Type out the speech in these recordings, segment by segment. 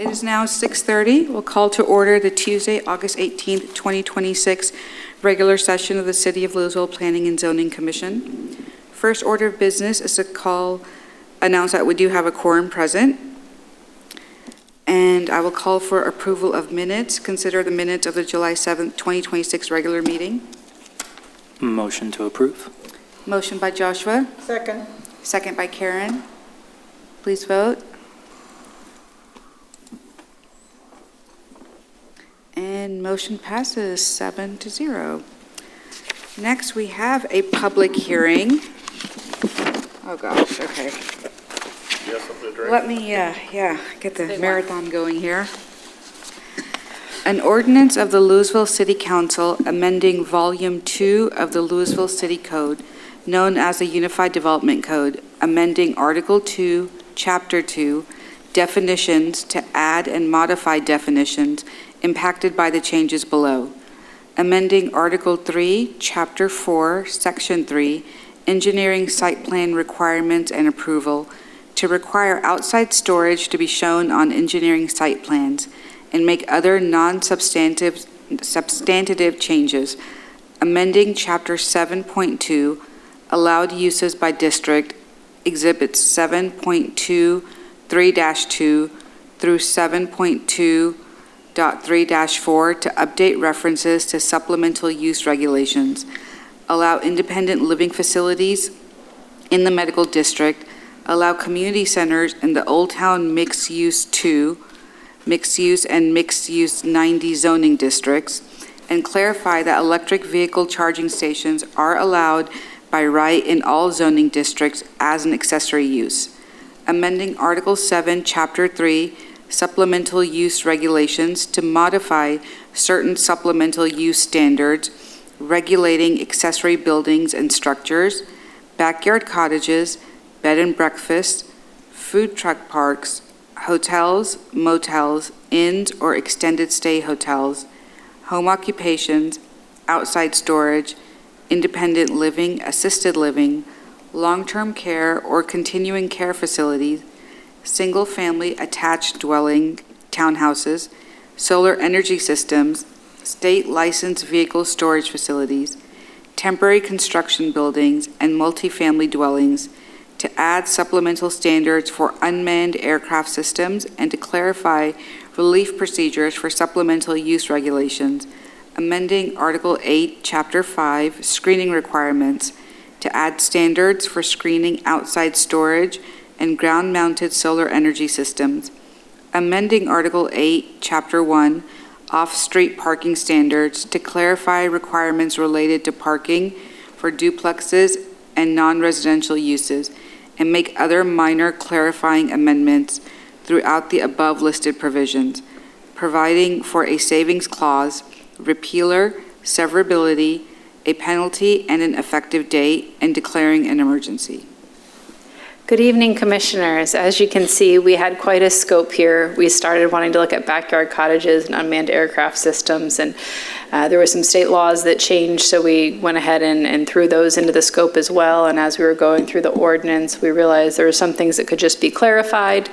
It is now 6:30. We'll call to order the Tuesday, August 18th, 2026 regular session of the City of Lewisville Planning and Zoning Commission. First order of business is to announce that we do have a quorum present. And I will call for approval of minutes. Consider the minutes of the July 7th, 2026 regular meeting. Motion to approve. Motion by Joshua. Second. Second by Karen. Please vote. And motion passes 7-0. Next, we have a public hearing. Oh gosh, okay. Let me, get the marathon going here. An ordinance of the Lewisville City Council amending Volume 2 of the Lewisville City Code, known as the Unified Development Code, amending Article 2, Chapter 2, definitions to add and modify definitions impacted by the changes below. Amending Article 3, Chapter 4, Section 3, engineering site plan requirements and approval, to require outside storage to be shown on engineering site plans and make other non-substantive changes. Amending Chapter 7.2, allowed uses by district, Exhibits 7.2 3-2 through 7.2.3-4 to update references to supplemental use regulations, allow independent living facilities in the medical district, allow community centers in the Old Town Mixed Use 2, Mixed Use and Mixed Use 90 zoning districts, and clarify that electric vehicle charging stations are allowed by right in all zoning districts as an accessory use. Amending Article 7, Chapter 3, Supplemental Use Regulations to modify certain supplemental use standards, regulating accessory buildings and structures, backyard cottages, bed and breakfast, food truck parks, hotels, motels, inns or extended stay hotels, home occupations, outside storage, independent living, assisted living, long-term care or continuing care facilities, single-family attached dwelling townhouses, solar energy systems, state licensed vehicle storage facilities, temporary construction buildings, and multifamily dwellings, to add supplemental standards for unmanned aircraft systems and to clarify relief procedures for supplemental use regulations. Amending Article 8, Chapter 5, screening requirements, to add standards for screening outside storage and ground-mounted solar energy systems. Amending Article 8, Chapter 1, off-street parking standards, to clarify requirements related to parking for duplexes and non-residential uses, and make other minor clarifying amendments throughout the above listed provisions, providing for a savings clause, repealer, severability, a penalty, and an effective date, and declaring an emergency. Good evening, Commissioners. As you can see, we had quite a scope here. We started wanting to look at backyard cottages and unmanned aircraft systems, and there were some state laws that changed, so we went ahead and threw those into the scope as well. And as we were going through the ordinance, we realized there were some things that could just be clarified,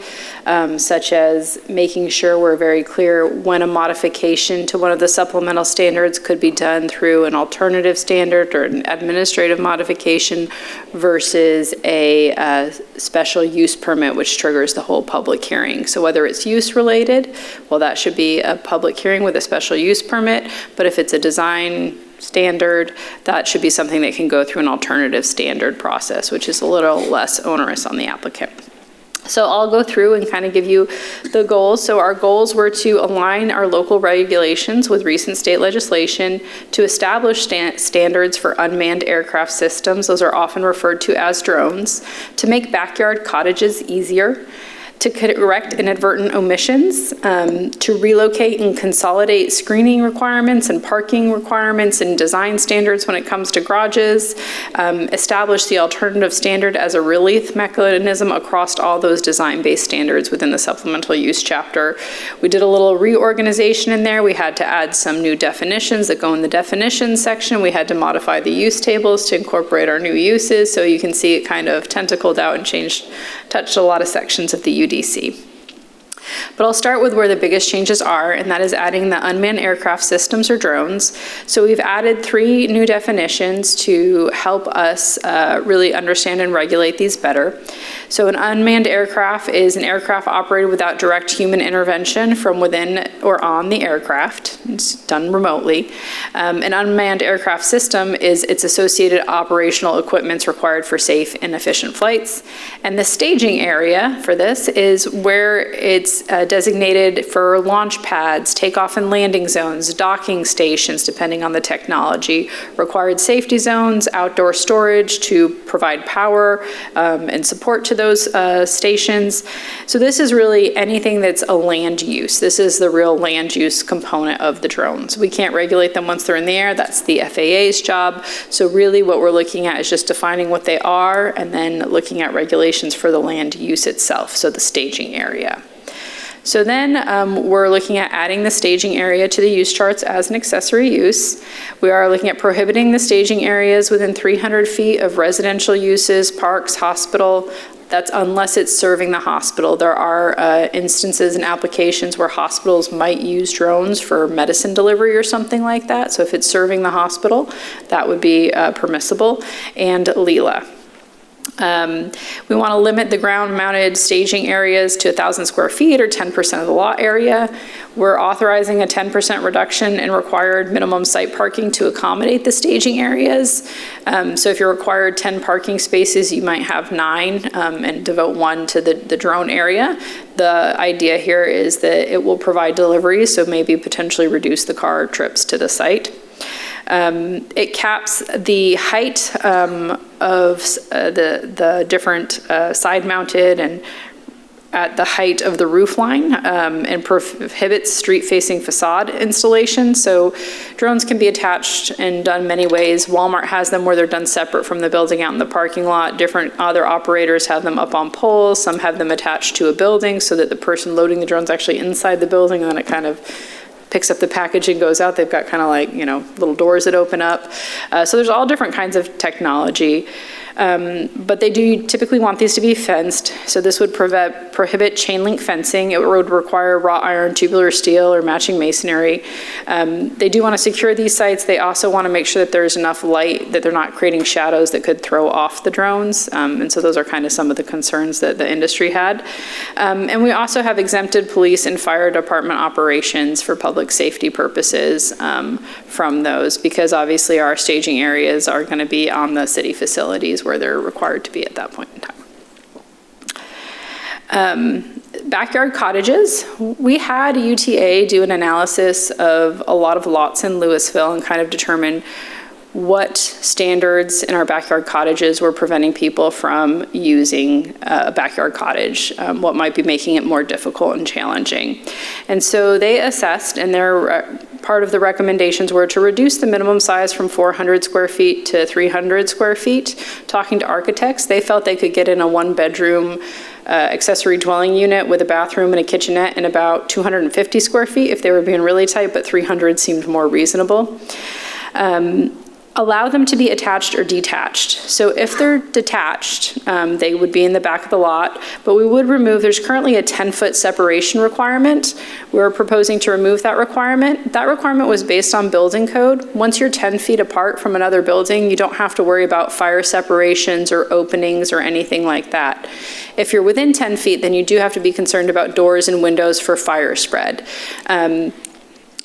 such as making sure we're very clear when a modification to one of the supplemental standards could be done through an alternative standard or an administrative modification versus a special use permit, which triggers the whole public hearing. So whether it's use related, well, that should be a public hearing with a special use permit. But if it's a design standard, that should be something that can go through an alternative standard process, which is a little less onerous on the applicant. So I'll go through and kind of give you the goals. So our goals were to align our local regulations with recent state legislation, to establish standards for unmanned aircraft systems, those are often referred to as drones, to make backyard cottages easier, to correct inadvertent omissions, to relocate and consolidate screening requirements and parking requirements and design standards when it comes to garages, establish the alternative standard as a relief mechanism across all those design-based standards within the supplemental use chapter. We did a little reorganization in there. We had to add some new definitions that go in the definitions section. We had to modify the use tables to incorporate our new uses, so you can see it kind of tentacled out and touched a lot of sections of the UDC. But I'll start with where the biggest changes are, and that is adding the unmanned aircraft systems or drones. So we've added 3 new definitions to help us really understand and regulate these better. So an unmanned aircraft is an aircraft operated without direct human intervention from within or on the aircraft. It's done remotely. An unmanned aircraft system is its associated operational equipment required for safe and efficient flights. And the staging area for this is where it's designated for launch pads, takeoff and landing zones, docking stations, depending on the technology, required safety zones, outdoor storage to provide power and support to those stations. So this is really anything that's a land use. This is the real land use component of the drones. We can't regulate them once they're in the air. That's the FAA's job. So really what we're looking at is just defining what they are and then looking at regulations for the land use itself, so the staging area. So then we're looking at adding the staging area to the use charts as an accessory use. We are looking at prohibiting the staging areas within 300 feet of residential uses, parks, hospital. That's unless it's serving the hospital. There are instances and applications where hospitals might use drones for medicine delivery or something like that. So if it's serving the hospital, that would be permissible. And Leela. We want to limit the ground-mounted staging areas to 1,000 square feet or 10% of the lot area. We're authorizing a 10% reduction in required minimum site parking to accommodate the staging areas. So if you're required 10 parking spaces, you might have 9 and devote 1 to the drone area. The idea here is that it will provide deliveries, so maybe potentially reduce the car trips to the site. It caps the height of the different side-mounted and at the height of the roof line and prohibits street-facing facade installation. So drones can be attached and done many ways. Walmart has them where they're done separate from the building out in the parking lot. Different other operators have them up on poles. Some have them attached to a building so that the person loading the drone's actually inside the building, and then it kind of picks up the package and goes out. They've got kind of like, little doors that open up. So there's all different kinds of technology. But they do typically want these to be fenced. So this would prohibit chain link fencing. It would require wrought iron, tubular steel, or matching masonry. They do want to secure these sites. They also want to make sure that there's enough light, that they're not creating shadows that could throw off the drones. And so those are kind of some of the concerns that the industry had. And we also have exempted police and fire department operations for public safety purposes from those, because obviously our staging areas are going to be on the city facilities where they're required to be at that point in time. Backyard cottages. We had UTA do an analysis of a lot of lots in Lewisville and kind of determine what standards in our backyard cottages were preventing people from using a backyard cottage, what might be making it more difficult and challenging. And so they assessed, and their part of the recommendations were to reduce the minimum size from 400 square feet to 300 square feet. Talking to architects, they felt they could get in a 1-bedroom accessory dwelling unit with a bathroom and a kitchenette in about 250 square feet if they were being really tight, but 300 seemed more reasonable. Allow them to be attached or detached. So if they're detached, they would be in the back of the lot, but we would remove, there's currently a 10-foot separation requirement. We're proposing to remove that requirement. That requirement was based on building code. Once you're 10 feet apart from another building, you don't have to worry about fire separations or openings or anything like that. If you're within 10 feet, then you do have to be concerned about doors and windows for fire spread.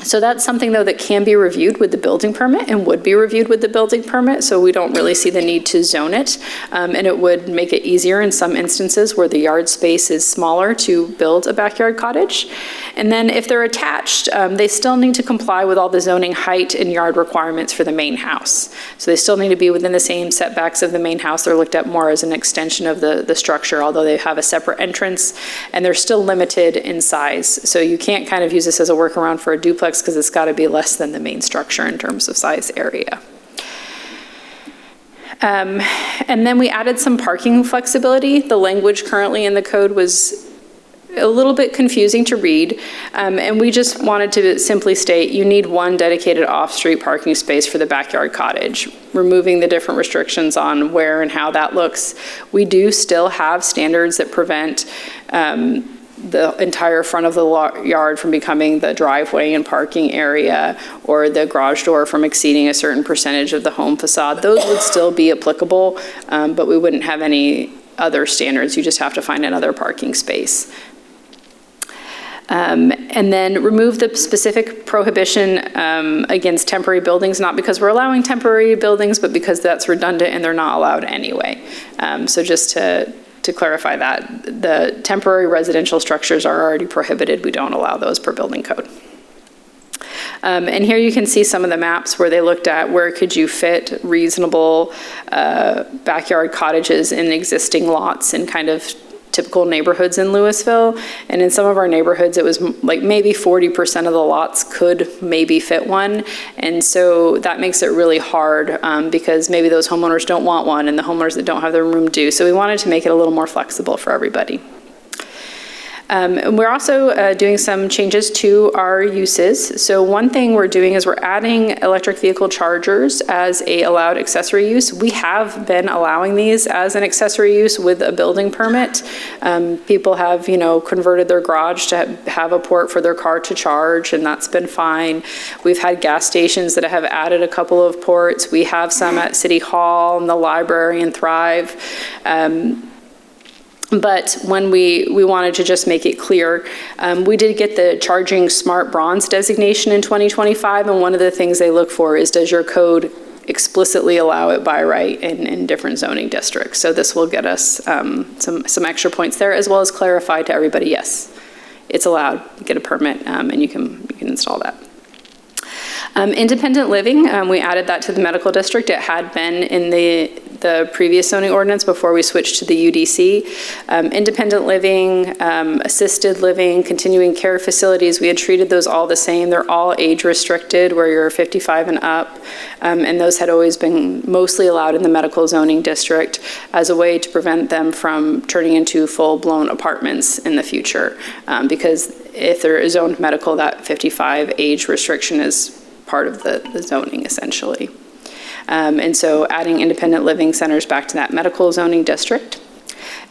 So that's something, though, that can be reviewed with the building permit and would be reviewed with the building permit, so we don't really see the need to zone it. And it would make it easier in some instances where the yard space is smaller to build a backyard cottage. And then if they're attached, they still need to comply with all the zoning height and yard requirements for the main house. So they still need to be within the same setbacks of the main house. They're looked at more as an extension of the structure, although they have a separate entrance, and they're still limited in size. So you can't kind of use this as a workaround for a duplex, because it's got to be less than the main structure in terms of size area. And then we added some parking flexibility. The language currently in the code was a little bit confusing to read, and we just wanted to simply state you need 1 dedicated off-street parking space for the backyard cottage, removing the different restrictions on where and how that looks. We do still have standards that prevent the entire front of the yard from becoming the driveway and parking area, or the garage door from exceeding a certain percentage of the home facade. Those would still be applicable, but we wouldn't have any other standards. You just have to find another parking space. And then remove the specific prohibition against temporary buildings, not because we're allowing temporary buildings, but because that's redundant and they're not allowed anyway. So just to clarify that, the temporary residential structures are already prohibited. We don't allow those per building code. And here you can see some of the maps where they looked at where could you fit reasonable backyard cottages in existing lots in kind of typical neighborhoods in Lewisville. And in some of our neighborhoods, it was like maybe 40% of the lots could maybe fit one. And so that makes it really hard because maybe those homeowners don't want one and the homeowners that don't have the room do. So we wanted to make it a little more flexible for everybody. And we're also doing some changes to our uses. So one thing we're doing is we're adding electric vehicle chargers as a allowed accessory use. We have been allowing these as an accessory use with a building permit. People have, converted their garage to have a port for their car to charge, and that's been fine. We've had gas stations that have added a couple of ports. We have some at City Hall and the library and Thrive. But when we wanted to just make it clear, we did get the Charging Smart Bronze designation in 2025, and one of the things they look for is, does your code explicitly allow it by right in different zoning districts? So this will get us some extra points there, as well as clarify to everybody, yes, it's allowed, get a permit, and you can install that. Independent living, we added that to the medical district. It had been in the previous zoning ordinance before we switched to the UDC. Independent living, assisted living, continuing care facilities, we had treated those all the same. They're all age restricted where you're 55 and up. And those had always been mostly allowed in the medical zoning district as a way to prevent them from turning into full-blown apartments in the future. Because if they're zoned medical, that 55 age restriction is part of the zoning, essentially. And so adding independent living centers back to that medical zoning district.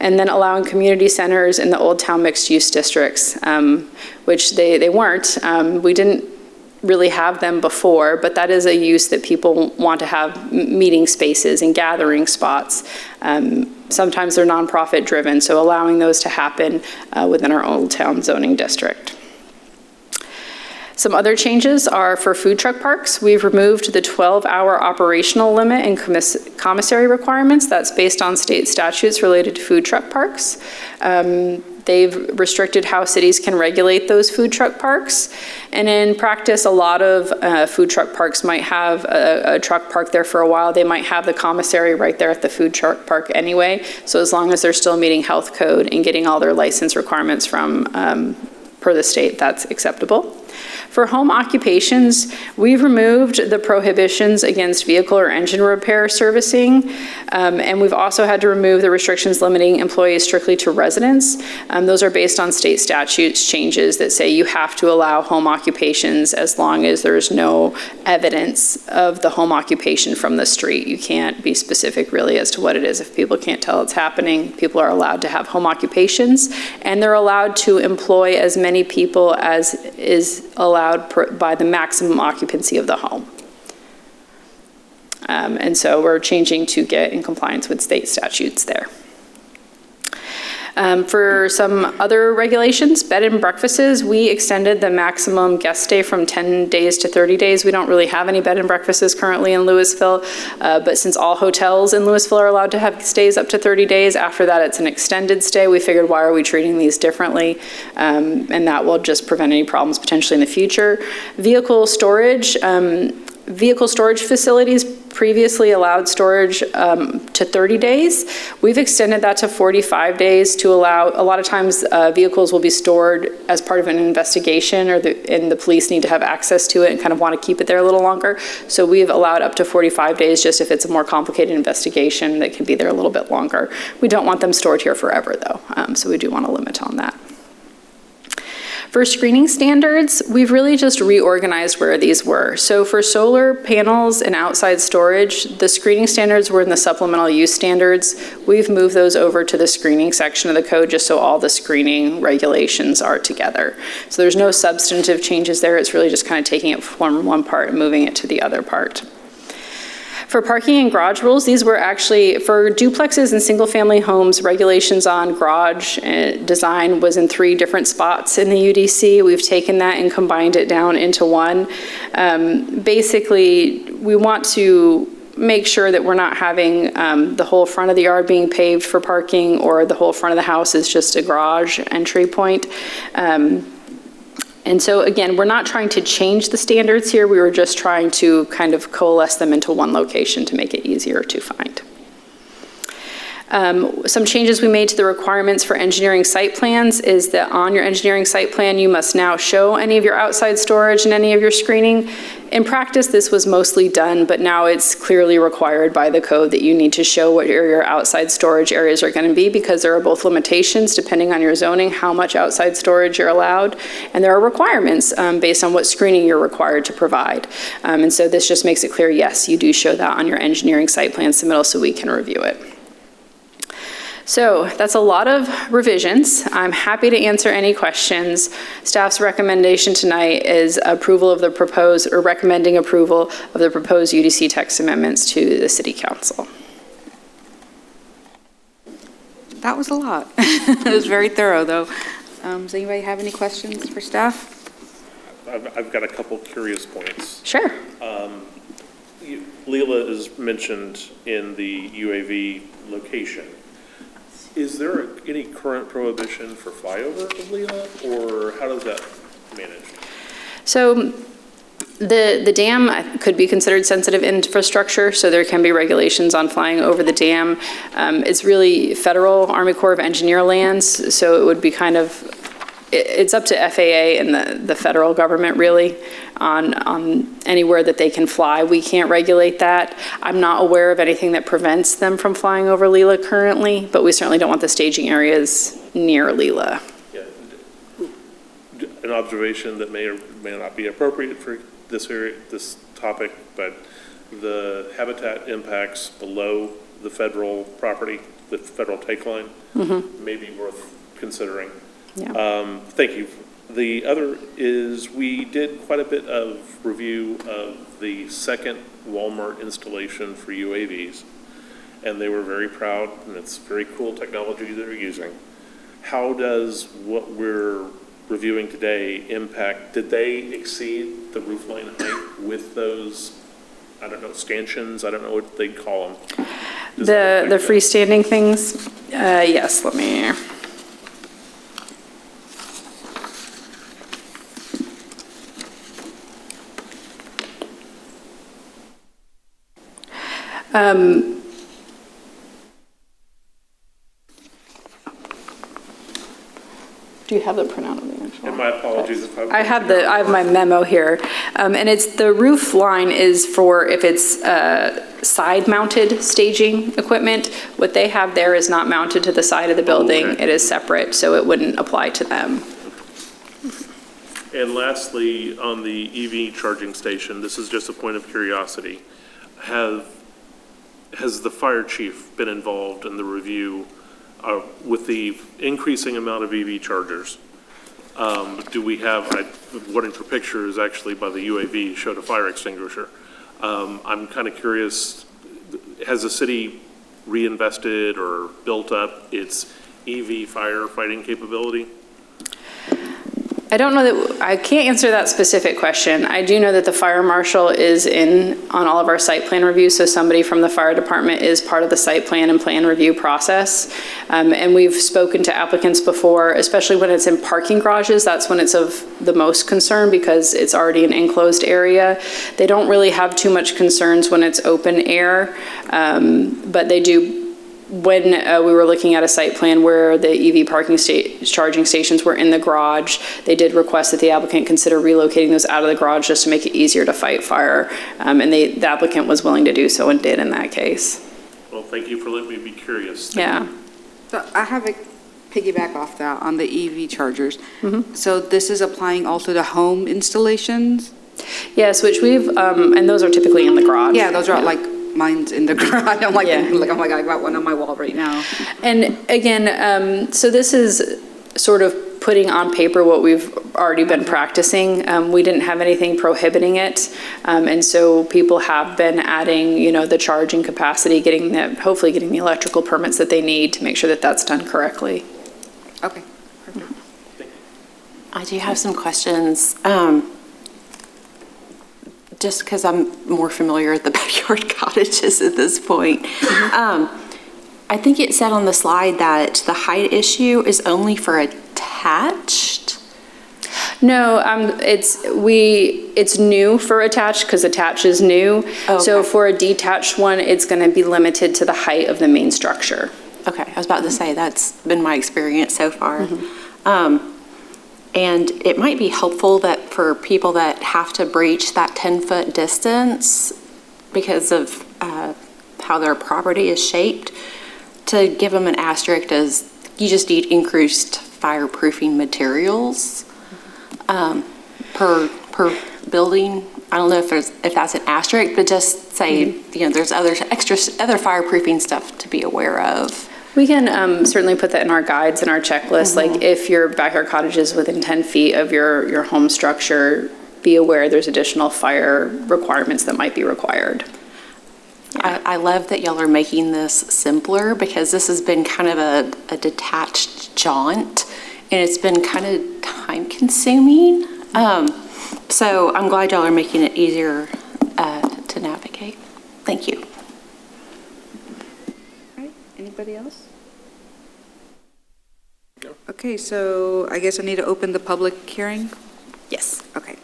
And then allowing community centers in the Old Town mixed-use districts, which they weren't. We didn't really have them before, but that is a use that people want to have meeting spaces and gathering spots. Sometimes they're nonprofit driven, so allowing those to happen within our Old Town zoning district. Some other changes are for food truck parks. We've removed the 12-hour operational limit and commissary requirements. That's based on state statutes related to food truck parks. They've restricted how cities can regulate those food truck parks. And in practice, a lot of food truck parks might have a truck parked there for a while. They might have the commissary right there at the food truck park anyway. So as long as they're still meeting health code and getting all their license requirements from per the state, that's acceptable. For home occupations, we've removed the prohibitions against vehicle or engine repair servicing, and we've also had to remove the restrictions limiting employees strictly to residents. Those are based on state statutes changes that say you have to allow home occupations as long as there's no evidence of the home occupation from the street. You can't be specific really as to what it is. If people can't tell it's happening, people are allowed to have home occupations, and they're allowed to employ as many people as is allowed by the maximum occupancy of the home. And so we're changing to get in compliance with state statutes there. For some other regulations, bed and breakfasts, we extended the maximum guest stay from 10 days to 30 days. We don't really have any bed and breakfasts currently in Lewisville, but since all hotels in Lewisville are allowed to have stays up to 30 days, after that it's an extended stay. We figured, why are we treating these differently? And that will just prevent any problems potentially in the future. Vehicle storage facilities previously allowed storage to 30 days. We've extended that to 45 days to allow, a lot of times vehicles will be stored as part of an investigation and the police need to have access to it and kind of want to keep it there a little longer. So we've allowed up to 45 days just if it's a more complicated investigation that can be there a little bit longer. We don't want them stored here forever though, so we do want to limit on that. For screening standards, we've really just reorganized where these were. So for solar panels and outside storage, the screening standards were in the supplemental use standards. We've moved those over to the screening section of the code just so all the screening regulations are together. So there's no substantive changes there. It's really just kind of taking it from one part and moving it to the other part. For parking and garage rules, these were actually, for duplexes and single-family homes, regulations on garage design was in 3 different spots in the UDC. We've taken that and combined it down into one. Basically, we want to make sure that we're not having the whole front of the yard being paved for parking, or the whole front of the house is just a garage entry point. And so again, we're not trying to change the standards here. We were just trying to kind of coalesce them into one location to make it easier to find. Some changes we made to the requirements for engineering site plans is that on your engineering site plan, you must now show any of your outside storage and any of your screening. In practice, this was mostly done, but now it's clearly required by the code that you need to show what your outside storage areas are going to be, because there are both limitations depending on your zoning, how much outside storage you're allowed, and there are requirements based on what screening you're required to provide. And so this just makes it clear, yes, you do show that on your engineering site plan submittal so we can review it. So that's a lot of revisions. I'm happy to answer any questions. Staff's recommendation tonight is approval of the proposed, or recommending approval of the proposed UDC text amendments to the City Council. That was a lot. It was very thorough, though. Does anybody have any questions for staff? I've got a couple curious points. Sure. Leela is mentioned in the UAV location. Is there any current prohibition for flyover of Leela, or how does that manage? So the dam could be considered sensitive infrastructure, so there can be regulations on flying over the dam. It's really federal Army Corps of Engineer lands, so it would be kind of, it's up to FAA and the federal government really on anywhere that they can fly. We can't regulate that. I'm not aware of anything that prevents them from flying over Leela currently, but we certainly don't want the staging areas near Leela. Yeah. An observation that may or may not be appropriate for this area, this topic, but the habitat impacts below the federal property, the federal take line, may be worth considering. Yeah. Thank you. The other is we did quite a bit of review of the second Walmart installation for UAVs, and they were very proud, and it's very cool technology they're using. How does what we're reviewing today impact? Did they exceed the roofline height with those, I don't know, stanchions? I don't know what they call them. The freestanding things? Yes, let me. Do you have the printout of the actual? And my apologies if I have my memo here, and it's the roof line is for if it's side-mounted staging equipment. What they have there is not mounted to the side of the building. Okay. It is separate, so it wouldn't apply to them. And lastly, on the EV charging station, this is just a point of curiosity. Has the fire chief been involved in the review with the increasing amount of EV chargers? Do we have, what in your picture is actually by the UAV showed a fire extinguisher. I'm kind of curious, has the city reinvested or built up its EV firefighting capability? I don't know that, I can't answer that specific question. I do know that the fire marshal is in on all of our site plan reviews, so somebody from the fire department is part of the site plan and plan review process. And we've spoken to applicants before, especially when it's in parking garages. That's when it's of the most concern because it's already an enclosed area. They don't really have too much concerns when it's open air, but they do. When we were looking at a site plan where the EV parking charging stations were in the garage, they did request that the applicant consider relocating those out of the garage just to make it easier to fight fire. And the applicant was willing to do so and did in that case. Well, thank you for letting me be curious. Yeah. So I have a piggyback off that on the EV chargers. So this is applying also to home installations? Yes, which we've, and those are typically in the garage. Yeah, those are like, mine's in the garage. I'm like, Yeah. oh my God, I got one on my wall right now. And again, so this is sort of putting on paper what we've already been practicing. We didn't have anything prohibiting it. And so people have been adding, the charging capacity, hopefully getting the electrical permits that they need to make sure that that's done correctly. Okay. I do have some questions. Just because I'm more familiar with the backyard cottages at this point. I think it said on the slide that the height issue is only for attached. No, it's new for attached because attached is new. Okay. So for a detached one, it's going to be limited to the height of the main structure. Okay, I was about to say that's been my experience so far. And it might be helpful that for people that have to breach that 10-foot distance because of how their property is shaped, to give them an asterisk as you just need increased fireproofing materials per building. I don't know if that's an asterisk, but just say there's other fireproofing stuff to be aware of. We can certainly put that in our guides and our checklist. Like if your backyard cottage is within 10 feet of your home structure, be aware there's additional fire requirements that might be required. I love that y'all are making this simpler because this has been kind of a detached jaunt and it's been kind of time consuming. So I'm glad y'all are making it easier to navigate. Thank you. Anybody else? Okay, so I guess I need to open the public hearing? Yes. Okay.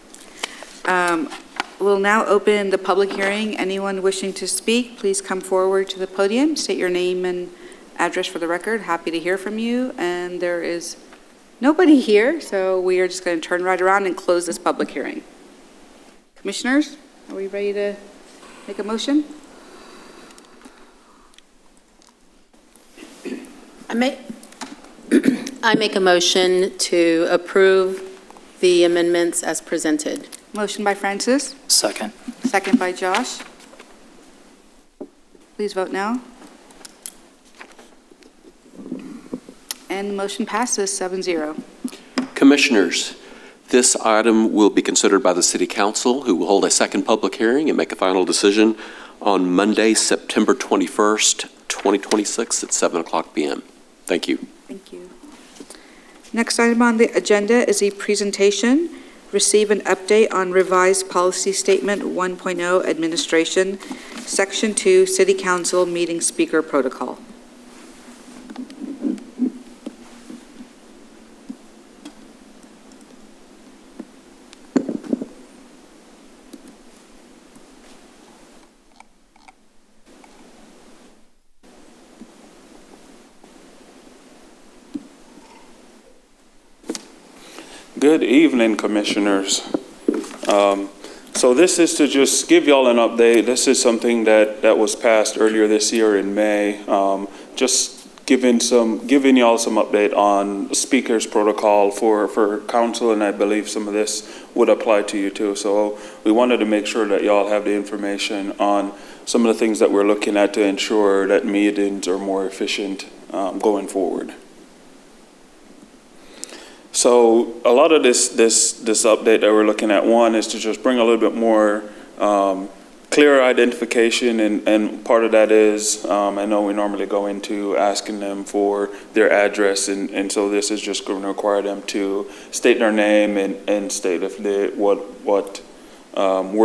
We'll now open the public hearing. Anyone wishing to speak, please come forward to the podium, state your name and address for the record. Happy to hear from you. And there is nobody here, so we are just going to turn right around and close this public hearing. Commissioners, are we ready to make a motion? I make a motion to approve the amendments as presented. Motion by Francis, Second. second by Josh. Please vote now. And the motion passes 7-0. Commissioners, this item will be considered by the City Council, who will hold a second public hearing and make a final decision on Monday, September 21st, 2026 at 7:00 p.m. Thank you. Thank you. Next item on the agenda is a presentation. Receive an update on revised policy statement 1.0 administration, section 2, City Council meeting speaker protocol. Good evening, Commissioners. So this is to just give y'all an update. This is something that was passed earlier this year in May. Just giving y'all some update on speakers protocol for council, and I believe some of this would apply to you too. So we wanted to make sure that y'all have the information on some of the things that we're looking at to ensure that meetings are more efficient going forward. So a lot of this update that we're looking at, one, is to just bring a little bit more clearer identification, and part of that is, I know we normally go into asking them for their address, and so this is just going to require them to state their name and state if they where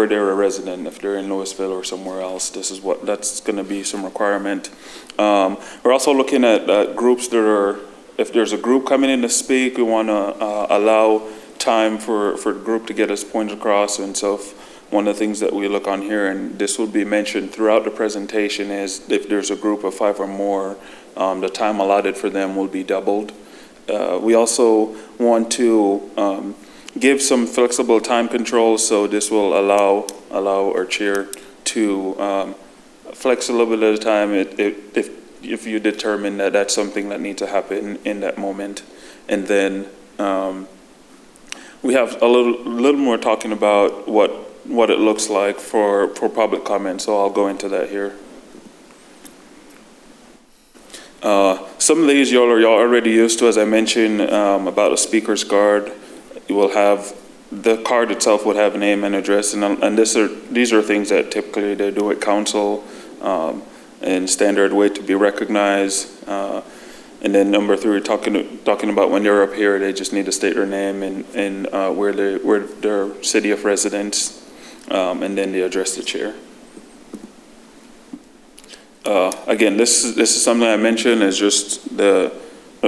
they're a resident, if they're in Lewisville or somewhere else. That's going to be some requirement. We're also looking at groups that are, if there's a group coming in to speak, we want to allow time for the group to get its points across. And so one of the things that we look on here, and this will be mentioned throughout the presentation, is if there's a group of 5 or more, the time allotted for them will be doubled. We also want to give some flexible time controls, so this will allow our chair to flex a little bit at a time. If you determine that that's something that needs to happen in that moment. And then we have a little more talking about what it looks like for public comment, so I'll go into that here. Some of these y'all are already used to, as I mentioned, about a speaker's card. You will have, the card itself would have name and address, and these are things that typically they do at council, and standard way to be recognized. And then number 3, talking about when they're up here, they just need to state their name and where their city of residence, and then they address the chair. Again, this is something I mentioned, is just a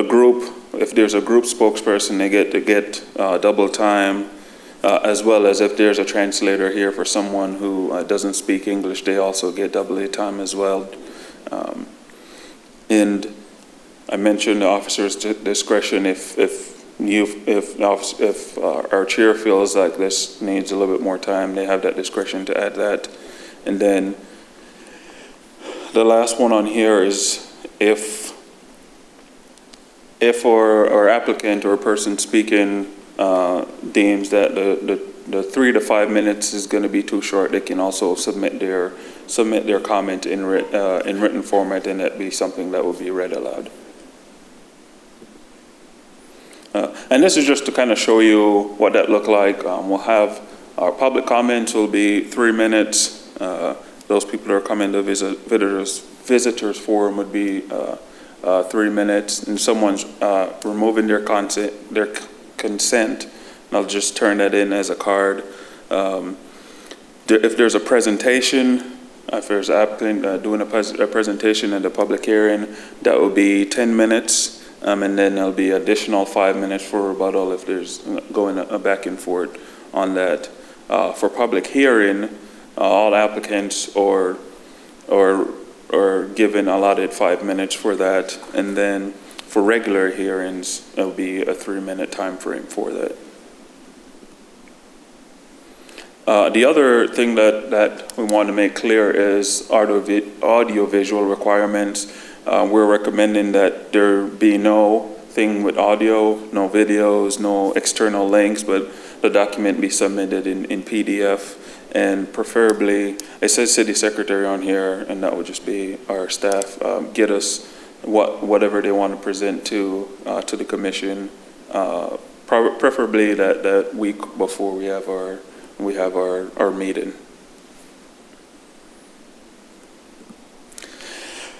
group. If there's a group spokesperson, they get double time, as well as if there's a translator here for someone who doesn't speak English, they also get double time as well. And I mentioned the officer's discretion. If our chair feels like this needs a little bit more time, they have that discretion to add that. And then the last one on here is if our applicant or person speaking deems that the 3 to 5 minutes is going to be too short, they can also submit their comment in written format, and that be something that will be read aloud. And this is just to kind of show you what that looked like. We'll have our public comments will be 3 minutes. Those people who are coming to visitors forum would be 3 minutes, and someone's removing their consent, and I'll just turn that in as a card. If there's a presentation, if there's an applicant doing a presentation in the public hearing, that will be 10 minutes. And then there'll be additional 5 minutes for rebuttal if there's going back and forth on that. For public hearing, all applicants are given allotted 5 minutes for that. And then for regular hearings, it'll be a 3-minute time frame for that. The other thing that we want to make clear is audio-visual requirements. We're recommending that there be no thing with audio, no videos, no external links, but the document be submitted in PDF, and preferably, it says city secretary on here, and that would just be our staff, get us whatever they want to present to the commission, preferably that week before we have our meeting.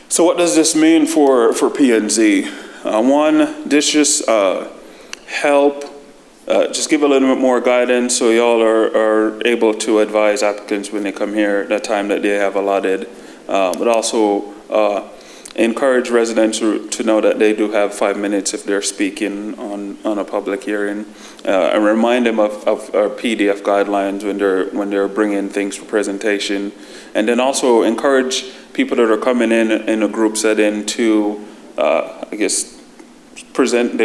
So what does this mean for P&Z? One, this just help, just give a little bit more guidance so y'all are able to advise applicants when they come here at that time that they have allotted, but also encourage residents to know that they do have 5 minutes if they're speaking on a public hearing, and remind them of our PDF guidelines when they're bringing things for presentation, and then also encourage people that are coming in a group setting to, present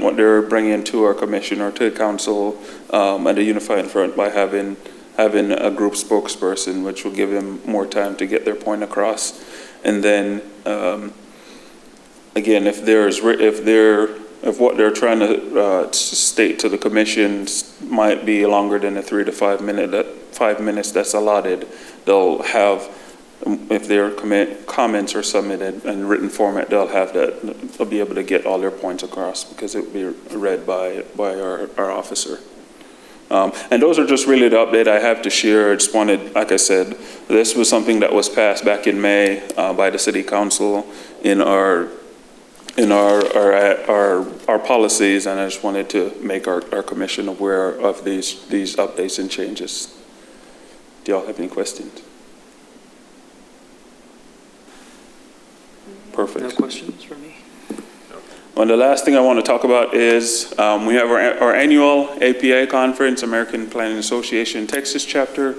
what they're bringing to our commission or to the council at a unified front by having a group spokesperson, which will give them more time to get their point across. And then again, if what they're trying to state to the commission might be longer than the 3 to 5 minutes that's allotted, they'll have, if their comments are submitted in written format, they'll be able to get all their points across because it will be read by our officer. And those are just really the update I have to share. I just wanted, like I said, this was something that was passed back in May by the City Council in our policies, and I just wanted to make our commission aware of these updates and changes. Do y'all have any questions? Perfect. No questions for me. Well, the last thing I want to talk about is we have our annual APA conference, American Planning Association Texas chapter.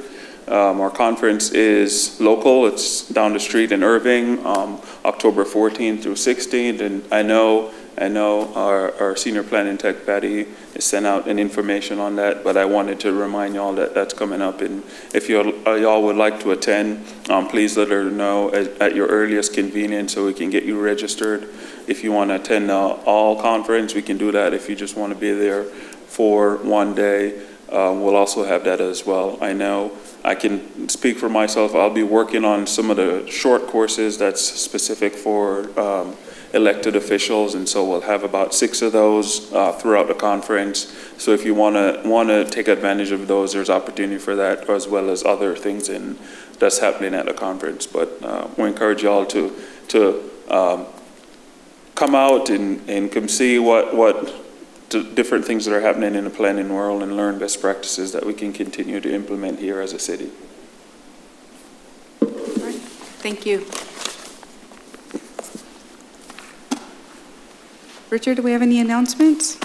Our conference is local. It's down the street in Irving, October 14th through 16th. And I know our senior planning tech, Patty, has sent out an information on that, but I wanted to remind y'all that that's coming up. And if y'all would like to attend, please let her know at your earliest convenience so we can get you registered. If you want to attend the all conference, we can do that. If you just want to be there for one day, we'll also have that as well. I know I can speak for myself. I'll be working on some of the short courses that's specific for elected officials, and so we'll have about 6 of those throughout the conference. So if you want to take advantage of those, there's opportunity for that, as well as other things that's happening at the conference. But we encourage y'all to come out and come see what the different things that are happening in the planning world and learn best practices that we can continue to implement here as a city. All right. Thank you. Richard, do we have any announcements?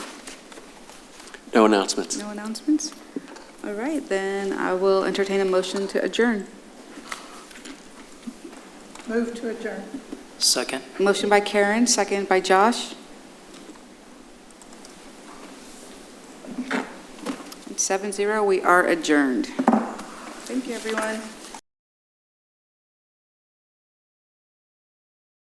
No announcements. No announcements? All right, then I will entertain a motion to adjourn. Move to adjourn. Second. Motion by Karen, second by Josh. It's 7-0, we are adjourned. Thank you, everyone.